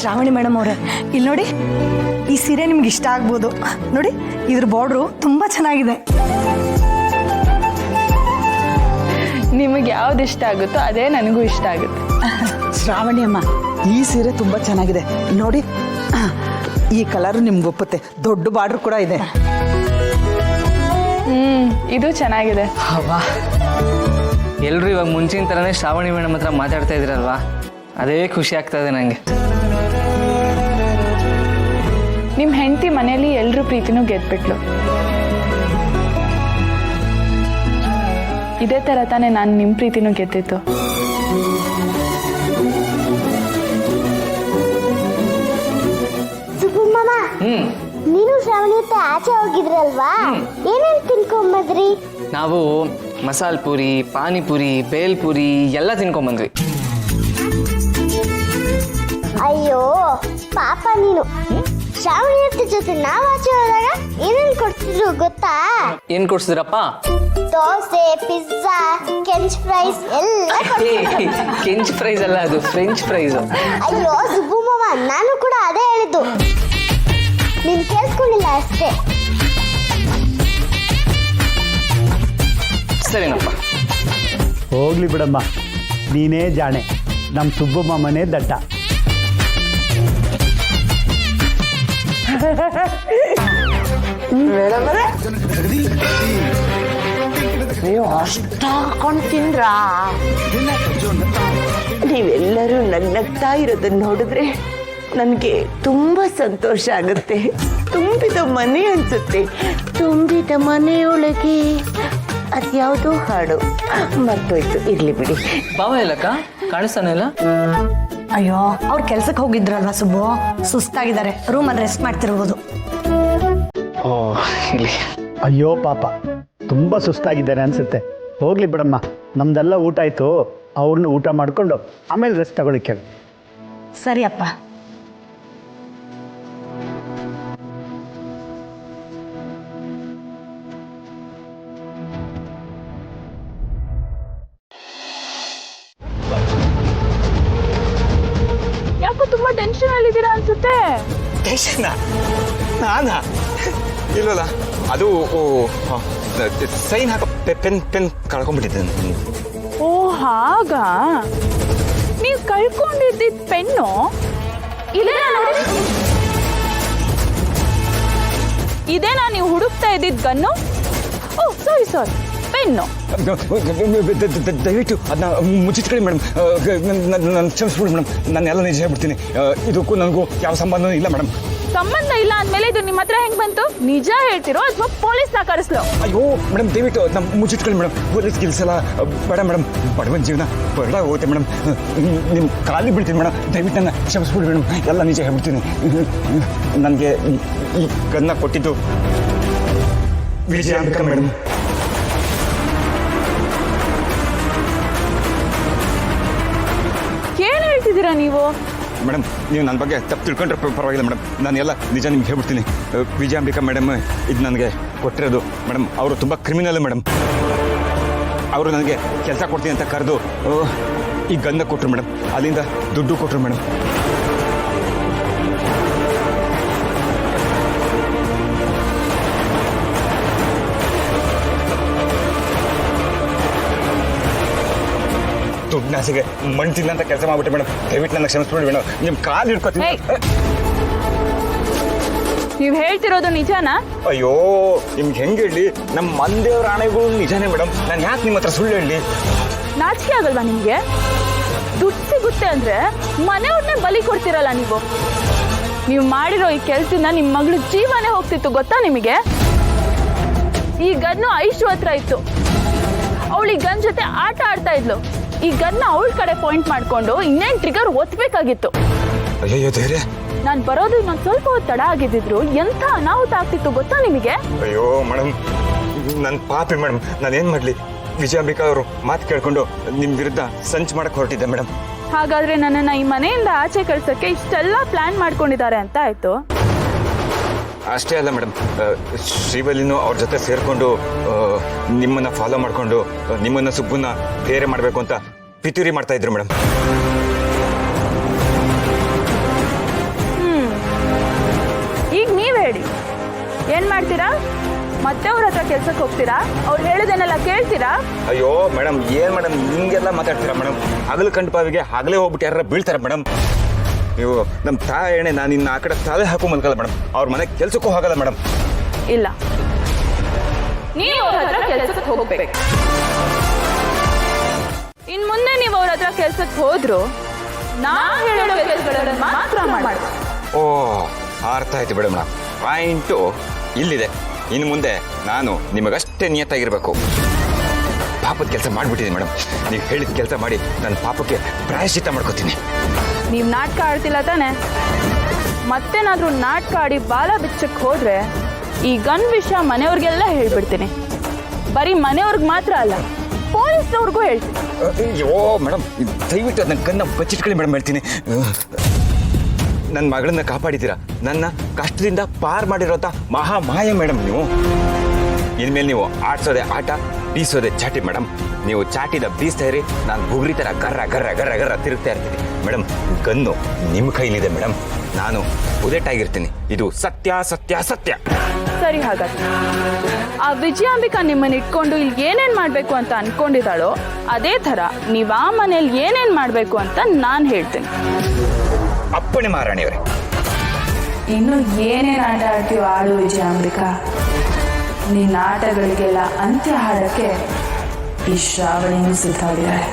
Shravani madam ಅವರೇ, ಇಲ್ಲಿ ನೋಡಿ, ಈ ಸೀರೆ ನಿಮ್ಗೆ ಇಷ್ಟ ಆಗ್ಬೋದು. ನೋಡಿ, ಇದ್ರ ಬಾರ್ಡ್ರು ತುಂಬ ಚೆನ್ನಾಗಿದೆ. ನಿಮಗೆ ಯಾವ್ದು ಇಷ್ಟ ಆಗುತ್ತೋ ಅದೇ ನನಗೂ ಇಷ್ಟ ಆಗುತ್ತೆ. ಶ್ರಾವಣಿ ಅಮ್ಮ, ಈ ಸೀರೆ ತುಂಬ ಚೆನ್ನಾಗಿದೆ ನೋಡಿ. ಈ ಕಲರ್ ನಿಮ್ಗೆ ಒಪ್ಪುತ್ತೆ. ದೊಡ್ಡ ಬಾರ್ಡರ್ ಕೂಡ ಇದೆ. ಇದು ಚೆನ್ನಾಗಿದೆ. ಹವಾ, ಎಲ್ಲರೂ ಇವಾಗ ಮುಂಚಿನ ಥರನೇ ಶ್ರಾವಣಿ ಮೇಡಮ್ ಹತ್ರ ಮಾತಾಡ್ತಾ ಇದ್ರಲ್ವಾ, ಅದೇ ಖುಷಿ ಆಗ್ತಾ ಇದೆ ನನಗೆ. ನಿಮ್ಮ ಹೆಂಡತಿ ಮನೆಯಲ್ಲಿ ಎಲ್ಲರೂ ಪ್ರೀತಿನೂ ಗೆದ್ಬಿಟ್ಲು. ಇದೇ ಥರ ತಾನೇ ನಾನು ನಿಮ್ಮ ಪ್ರೀತಿನೂ ಗೆದ್ದಿತ್ತು. ಸುಬ್ಬಮ್ಮಮ್ಮ, ನೀನು ಶ್ರಾವಣಿ ಹತ್ರ ಆಚೆ ಹೋಗಿದ್ರಲ್ವಾ? ಏನೇನು ತಿನ್ಕೊಂಬದ್ರಿ? ನಾವು ಮಸಾಲೆ ಪೂರಿ, ಪಾನಿಪುರಿ, ಬೇಲ್ಪುರಿ ಎಲ್ಲ ತಿನ್ಕೊಂಬಂದ್ವಿ. ಅಯ್ಯೋ ಪಾಪ ನೀನು. ಶ್ರಾವಣಿ ಹತ್ರ ಜೊತೆ ನಾವು ಆಚೆ ಹೋದಾಗ ಏನೇನು ಕೊಡ್ತಿದ್ರು ಗೊತ್ತಾ? ಏನು ಕೊಡ್ಸಿದ್ರಪ್ಪ? ದೋಸೆ, ಪಿಜ್ಜಾ, ಕೆಂಚ್ ಫ್ರೈಸ್ ಎಲ್ಲ ಕೊಡ್ತಿದ್ರು. ಕೆಂಚ್ ಫ್ರೈಸ್ ಅಲ್ಲ, ಅದು ಫ್ರೆಂಚ್ ಫ್ರೈಸ್. ಅಯ್ಯೋ ಸುಬ್ಬಮ್ಮಮ್ಮ, ನಾನು ಕೂಡ ಅದೇ ಹೇಳಿದ್ದು, ನೀನು ಕೇಳಿಸ್ಕೊಂಡಿಲ್ಲ ಅಷ್ಟೇ. ಸರಿನಪ್ಪ, ಹೋಗ್ಲಿ ಬಿಡಮ್ಮ, ನೀನೇ ಜಾಣೆ, ನಮ್ಮ ಸುಬ್ಬಮ್ಮ ಮನೆ ದಡ್ಡ. ನೀವು ಅಷ್ಟು ಹಾಕೊಂಡು ತಿಂದ್ರಾ? ನೀವೆಲ್ಲರೂ ನಗ್ನಗ್ತಾ ಇರೋದನ್ನ ನೋಡಿದ್ರೆ ನನಗೆ ತುಂಬ ಸಂತೋಷ ಆಗುತ್ತೆ. ತುಂಬಿದ ಮನೆ ಅನ್ಸುತ್ತೆ. ತುಂಬಿದ ಮನೆಯೊಳಗೆ ಅದ್ಯಾವುದೋ ಹಾಡು ಮರ್ತೋಯ್ತು, ಇರ್ಲಿ ಬಿಡಿ. ಬಾವ ಇಲ್ಲಕ್ಕ, ಕಾಣಿಸ್ತಾನೆ ಇಲ್ಲ. ಅಯ್ಯೋ, ಅವ್ರು ಕೆಲ್ಸಕ್ಕೆ ಹೋಗಿದ್ರಲ್ವಾ ಸುಬ್ಬು, ಸುಸ್ತಾಗಿದ್ದಾರೆ, ರೂಮಲ್ಲಿ ರೆಸ್ಟ್ ಮಾಡ್ತಿರ್ಬೋದು. ಓ, ಇಲ್ಲಿ. ಅಯ್ಯೋ ಪಾಪ, ತುಂಬ ಸುಸ್ತಾಗಿದ್ದಾರೆ ಅನಿಸುತ್ತೆ. ಹೋಗ್ಲಿ ಬಿಡಮ್ಮ, ನಮ್ದೆಲ್ಲ ಊಟ ಆಯಿತು, ಅವ್ರನ್ನ ಊಟ ಮಾಡಿಕೊಂಡು ಆಮೇಲೆ ರೆಸ್ಟ್ ತಗೊಳ್ಳಿಕ್ಕೆ. ಸರಿ ಅಪ್ಪ. ಯಾಕೋ ತುಂಬಾ ಟೆನ್ಷನ್ ಅಲ್ಲಿದ್ದೀರಾ ಅನ್ಸುತ್ತೆ. ಟೆನ್ಷನ್ ನಾನಾ? ಇಲ್ವಲ್ಲ, ಅದು ಸೈನ್ ಹಾಕೋ ಪೆನ್ ಕಳ್ಕೊಂಡ್ಬಿಟ್ಟಿದ್ದೆ. ಓ ಹಾಗ, ನೀವು ಕಳ್ಕೊಂಡಿದ್ದ ಪೆನ್ನು ಇದೇನಾ ನೀವು ಹುಡುಕ್ತಾ ಇದ್ದಿದ್ ಗನ್ನು? ಓ ಸಾರಿ ಸಾರಿ, ಪೆನ್ನು. ದಯವಿಟ್ಟು ಅದನ್ನ ಮುಚ್ಚಿಟ್ಕೊಳ್ಳಿ ಮೇಡಮ್. ನನ್ನ ಕ್ಷಮಿಸ್ಬಿಡಿ ಮೇಡಮ್, ನಾನು ಎಲ್ಲ ನಿಜ ಹೇಳ್ಬಿಡ್ತೀನಿ. ಇದಕ್ಕೂ ನನಗೂ ಯಾವ ಸಂಬಂಧನೂ ಇಲ್ಲ ಮೇಡಮ್. ಸಂಬಂಧ ಇಲ್ಲ ಅಂದ್ಮೇಲೆ ಇದು ನಿಮ್ಮ ಹತ್ರ ಹೆಂಗ್ ಬಂತು? ನಿಜ ಹೇಳ್ತಿರೋ ಅಥವಾ ಪೊಲೀಸ್ನ ಕರೆಸ್ಲೋ? ಅಯ್ಯೋ ಮೇಡಮ್, ದಯವಿಟ್ಟು ಅದನ್ನ ಮುಚ್ಚಿಟ್ಕೊಳ್ಳಿ ಮೇಡಮ್. ಪೊಲೀಸ್ ಗಿಲ್ಸಲ್ಲ ಬೇಡ ಮೇಡಮ್, ಬಡವನ ಜೀವನ ಬರಡ ಹೋಗುತ್ತೆ ಮೇಡಮ್. ನಿಮ್ಮ ಕಾಲಿಗೆ ಬೀಳ್ತೀನಿ ಮೇಡಮ್, ದಯವಿಟ್ಟು ನನ್ನ ಕ್ಷಮಿಸ್ಬಿಡಿ ಮೇಡಮ್, ಎಲ್ಲ ನಿಜ ಹೇಳ್ಬಿಡ್ತೀನಿ. ನನಗೆ ಈ ಗನ್ನ ಕೊಟ್ಟಿದ್ದು ವಿಜಯಾಂಬಿಕಾ ಮೇಡಮ್. ಏನ್ ಹೇಳ್ತಿದ್ದೀರಾ ನೀವು? ಮೇಡಮ್, ನೀವು ನನ್ನ ಬಗ್ಗೆ ತಪ್ಪು ತಿಳ್ಕೊಂಡ್ರೆ ಪರವಾಗಿಲ್ಲ ಮೇಡಮ್, ನಾನು ಎಲ್ಲ ನಿಜ ನಿಮ್ಗೆ ಹೇಳ್ಬಿಡ್ತೀನಿ. ವಿಜಯಾಂಬಿಕಾ ಮೇಡಮ್ ಇದು ನನಗೆ ಕೊಟ್ಟಿರೋದು ಮೇಡಮ್. ಅವರು ತುಂಬ ಕ್ರಿಮಿನಲ್ ಮೇಡಮ್. ಅವರು ನನಗೆ ಕೆಲಸ ಕೊಡ್ತೀನಿ ಅಂತ ಕರೆದು ಈ ಗನ್ನ ಕೊಟ್ಟರು ಮೇಡಮ್, ಅಲ್ಲಿಂದ ದುಡ್ಡು ಕೊಟ್ಟರು ಮೇಡಮ್. ದುಡ್ನಾಸಿಗೆ ಮಣ್ಣು ತಿನ್ನಂತ ಕೆಲಸ ಮಾಡ್ಬಿಟ್ಟೆ ಮೇಡಮ್, ದಯವಿಟ್ಟು ನನ್ನ ಕ್ಷಮಿಸ್ಬಿಡಿ ಮೇಡಮ್, ನಿಮ್ಮ ಕಾಲು ಹಿಡ್ಕೊತೀನಿ. ನೀವು ಹೇಳ್ತಿರೋದು ನಿಜನಾ? ಅಯ್ಯೋ, ನಿಮ್ಗೆ ಹೆಂಗೆ ಹೇಳಿ, ನಮ್ಮ ಮಂದೇವ್ರ ಆಣೆಗಳು ನಿಜಾನೇ ಮೇಡಮ್, ನಾನು ಯಾಕೆ ನಿಮ್ಮ ಹತ್ರ ಸುಳ್ಳು ಹೇಳಿ? ನಾಚಿಕೆ ಆಗಲ್ವಾ ನಿಮ್ಗೆ? ದುಡ್ಡು ಸಿಗುತ್ತೆ ಅಂದ್ರೆ ಮನೆಯವ್ರನ್ನೇ ಬಲಿ ಕೊಡ್ತಿರಲ್ಲ ನೀವು. ನೀವು ಮಾಡಿರೋ ಈ ಕೆಲ್ಸದಿಂದ ನಿಮ್ಮ ಮಗಳು ಜೀವನೇ ಹೋಗ್ತಿತ್ತು ಗೊತ್ತಾ ನಿಮಗೆ? ಈ ಗನ್ನು ಐಶು ಹತ್ರ ಇತ್ತು, ಅವಳು ಈ ಗನ್ ಜೊತೆ ಆಟ ಆಡ್ತಾ ಇದ್ಲು. ಈ ಗನ್ನ ಅವಳ ಕಡೆ ಪಾಯಿಂಟ್ ಮಾಡ್ಕೊಂಡು ಇನ್ನೇನ್ ಟ್ರಿಗರ್ ಒತ್ತಬೇಕಾಗಿತ್ತು. ಅಯ್ಯೋ ಧೈರ್ಯ, ನಾನು ಬರೋದು ಇನ್ನೊಂದು ಸ್ವಲ್ಪ ಹೊತ್ತು ತಡ ಆಗಿದ್ದಿದ್ರು ಎಂಥ ಅನಾಹುತ ಆಗ್ತಿತ್ತು ಗೊತ್ತಾ ನಿಮಗೆ? ಅಯ್ಯೋ ಮೇಡಮ್, ನನ್ನ ಪಾಪಿ ಮೇಡಮ್, ನಾನೇನ್ ಮಾಡ್ಲಿ? ವಿಜಯಾಂಬಿಕಾ ಅವರು ಮಾತು ಕೇಳ್ಕೊಂಡು ನಿಮ್ ವಿರುದ್ಧ ಸಂಚು ಮಾಡಕ್ ಹೊರಟಿದ್ದೆ ಮೇಡಮ್. ಹಾಗಾದ್ರೆ ನನ್ನನ್ನ ಈ ಮನೆಯಿಂದ ಆಚೆ ಕಳ್ಸಕ್ಕೆ ಇಷ್ಟೆಲ್ಲ ಪ್ಲಾನ್ ಮಾಡ್ಕೊಂಡಿದ್ದಾರೆ ಅಂತ ಆಯ್ತು. ಅಷ್ಟೇ ಅಲ್ಲ ಮೇಡಮ್, ಶ್ರೀವಲ್ಲಿನೂ ಅವ್ರ ಜೊತೆ ಸೇರ್ಕೊಂಡು ನಿಮ್ಮನ್ನ ಫಾಲೋ ಮಾಡ್ಕೊಂಡು ನಿಮ್ಮನ್ನ ಸುಬ್ಬನ್ನ ಬೇರೆ ಮಾಡಬೇಕು ಅಂತ ಪಿತೂರಿ ಮಾಡ್ತಾ ಇದ್ರು ಮೇಡಮ್. ಏನು ಮಾಡ್ತೀರಾ? ಮತ್ತೆ ಅವ್ರ ಹತ್ರ ಕೆಲ್ಸಕ್ಕೆ ಹೋಗ್ತೀರಾ? ಅವ್ರು ಹೇಳಿದೇನೆಲ್ಲ ಕೇಳ್ತೀರಾ? ಅಯ್ಯೋ ಮೇಡಮ್ ಏನು ಮೇಡಮ್ ಹಿಂಗೆಲ್ಲ ಮಾತಾಡ್ತೀರಾ ಮೇಡಮ್? ಹಗಲು ಕಂಡು ಪಾವಿಗೆ ಹಗಲೇ ಹೋಗ್ಬಿಟ್ಟು ಯಾರು ಬೀಳ್ತಾರೆ ಮೇಡಮ್. ನೀವು ನಮ್ಮ ತಾಯಣೆ ನಾನು ಇನ್ನು ಆ ಕಡೆ ತಾವೇ ಹಾಕೋ ಮಲ್ಕಲ್ಲ ಮೇಡಮ್. ಅವ್ರ ಮನೆಗೆ ಕೆಲ್ಸಕ್ಕೂ ಹೋಗಲ್ಲ ಮೇಡಮ್. ಇಲ್ಲ, ನೀವು ಅವ್ರ ಹತ್ರ ಕೆಲ್ಸಕ್ಕೆ ಹೋಗ್ಬೇಕು. ಇನ್ ಮುಂದೆ ನೀವು ಅವ್ರ ಹತ್ರ ಕೆಲ್ಸಕ್ಕೆ ಹೋದ್ರು ನಾ ಹೇಳೋ ಕೆಲಸಗಳನ್ನು ಮಾತ್ರ ಮಾಡಿ. ಓ ಅರ್ಥ ಆಯ್ತು ಬಿಡಿ ಮೇಡಮ್. ಪಾಯಿಂಟು ಇಲ್ಲಿದೆ. ಇನ್ನು ಮುಂದೆ ನಾನು ನಿಮಗಷ್ಟೇ ನಿಯತ್ತಾಗಿರ್ಬೇಕು. ಪಾಪದ ಕೆಲಸ ಮಾಡಿಬಿಟ್ಟಿದ್ದೀನಿ ಮೇಡಮ್. ನೀವು ಹೇಳಿದ ಕೆಲಸ ಮಾಡಿ ನನ್ನ ಪಾಪಕ್ಕೆ ಪ್ರಾಯಶ್ಚಿತ್ತ ಮಾಡ್ಕೋತೀನಿ. ನೀವು ನಾಟಕ ಆಡ್ತಿಲ್ಲ ತಾನೆ? ಮತ್ತೇನಾದ್ರೂ ನಾಟಕ ಆಡಿ ಬಾಲ ಬಿಚ್ಚಕ್ಕೆ ಹೋದ್ರೆ ಈ ಗನ್ ವಿಷಯ ಮನೆಯವ್ರಿಗೆಲ್ಲ ಹೇಳ್ಬಿಡ್ತೀನಿ. ಬರೀ ಮನೆಯವ್ರಿಗೆ ಮಾತ್ರ ಅಲ್ಲ, ಪೊಲೀಸ್ನವ್ರಿಗೂ ಹೇಳ್ತೀನಿ. ಅಯ್ಯೋ ಮೇಡಮ್ ದಯವಿಟ್ಟು ಅದನ್ನ ಕನ್ನ ಬಚ್ಚಿಟ್ಕೊಳ್ಳಿ ಮೇಡಮ್. ಹೇಳ್ತೀನಿ, ನನ್ನ ಮಗಳನ್ನ ಕಾಪಾಡಿದ್ದೀರಾ. ನನ್ನ ಕಷ್ಟದಿಂದ ಪಾರ್ ಮಾಡಿರೋಂಥ ಮಹಾಮಾಯ ಮೇಡಮ್ ನೀವು. ಇನ್ಮೇಲೆ ನೀವು ಆಡ್ಸೋದೆ ಆಟ, ಬೀಸೋದೆ ಚಾಟಿ ಮೇಡಮ್. ನೀವು ಚಾಟಿನ ಬೀಸ್ತಾ ಇರಿ, ನಾನು ಬುಗುರಿ ಥರ ಗರ್ರ ಗರ್ರ ಗರ್ರ ಗರ್ರ ತಿರುಗ್ತಾ ಇರ್ತೀನಿ ಮೇಡಮ್. ಗನ್ನು ನಿಮ್ಮ ಕೈಲಿದೆ ಮೇಡಮ್. ನಾನು ಉದೇಟಾಗಿರ್ತೀನಿ. ಇದು ಸತ್ಯ ಸತ್ಯ ಸತ್ಯ. ಸರಿ, ಹಾಗಾದ್ರೆ ಆ ವಿಜಯಾಂಬಿಕಾ ನಿಮ್ಮನ್ನ ಇಟ್ಕೊಂಡು ಇಲ್ಲಿ ಏನೇನ್ ಮಾಡ್ಬೇಕು ಅಂತ ಅನ್ಕೊಂಡಿದ್ದಾಳೋ ಅದೇ ತರ ನೀವ್ ಆ ಮನೇಲಿ ಏನೇನ್ ಮಾಡ್ಬೇಕು ಅಂತ ನಾನು ಹೇಳ್ತೀನಿ. ಅಪ್ಪಣೆ ಮಹಾರಾಣಿಯವರೇ. ಇನ್ನು ಏನೇನ್ ಆಟ ಆಡ್ತೀವೋ ಆಡು ವಿಜಯಾಂಬಿಕಾ. ನಿನ್ನ ಆಟಗಳಿಗೆಲ್ಲ ಅಂತ್ಯ ಹಾಡಕ್ಕೆ ಈ ಶ್ರಾವಣಿಯೂ ಸಿದ್ಧವಾಗಿದ್ದಾಳೆ.